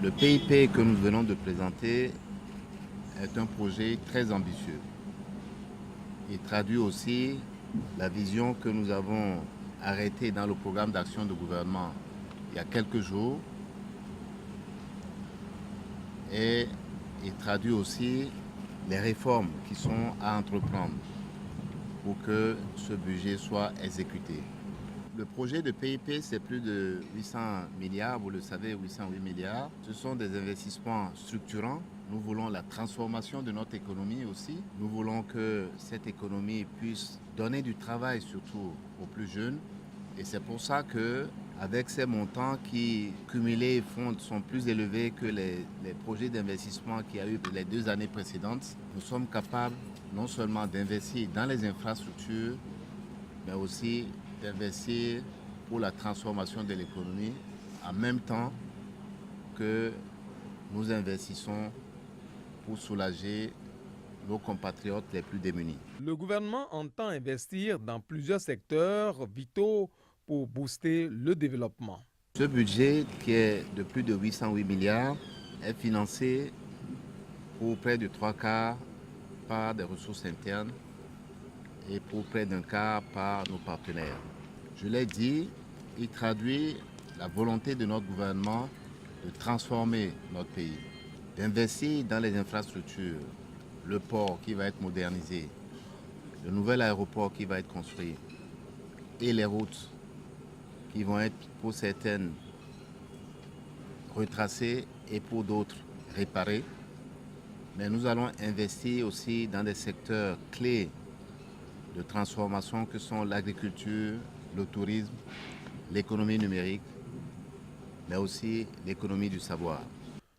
Le PIP que nous venons de présenter est un projet très ambitieux. Il traduit aussi la vision que nous avons arrêtée dans le programme d'action de gouvernement il y a quelques jours et il traduit aussi les réformes qui sont à entreprendre pour que ce budget soit exécuté. Le projet de PIP, c'est plus de 800 milliards, vous le savez, 808 milliards. Ce sont des investissements structurants. Nous voulons la transformation de notre économie aussi. Nous voulons que cette économie puisse donner du travail surtout aux plus jeunes. Et c'est pour ça que, avec ces montants qui, cumulés, sont plus élevés que les projets d'investissement qu'il y a eu les 2 années précédentes, nous sommes capables non seulement d'investir dans les infrastructures, mais aussi d'investir pour la transformation de l'économie en même temps que nous investissons pour soulager nos compatriotes les plus démunis. Le gouvernement entend investir dans plusieurs secteurs vitaux pour booster le développement. Ce budget, qui est de plus de 808 milliards, est financé pour près de 3/4 par des ressources internes et pour près d'un quart par nos partenaires. Je l'ai dit, il traduit la volonté de notre gouvernement de transformer notre pays, d'investir dans les infrastructures, le port qui va être modernisé, le nouvel aéroport qui va être construit et les routes qui vont être pour certaines retracées et pour d'autres réparées. Mais nous allons investir aussi dans des secteurs clés de transformation que sont l'agriculture, le tourisme, l'économie numérique, mais aussi l'économie du savoir.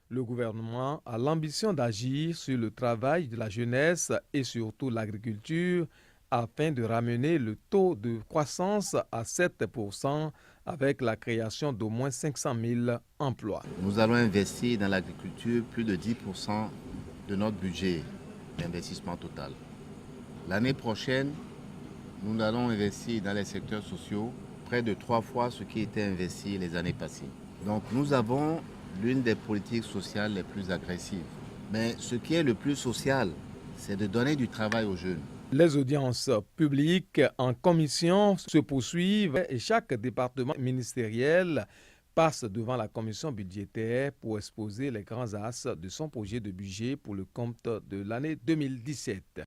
Le gouvernement a l'ambition d'agir sur le travail de la jeunesse et surtout l'agriculture afin de ramener le taux de croissance à 7% avec la création d'au moins 500 000 emplois. Nous allons investir dans l'agriculture plus de 10% de notre budget d'investissement total. L'année prochaine, nous allons investir dans les secteurs sociaux près de 3 fois ce qui était investi les années passées. Donc nous avons l'une des politiques sociales les plus agressives. Mais ce qui est le plus social, c'est de donner du travail aux jeunes. Les audiences publiques en commission se poursuivent et chaque département ministériel passe devant la commission budgétaire pour exposer les grands axes de son projet de budget pour le compte de l'année 2017.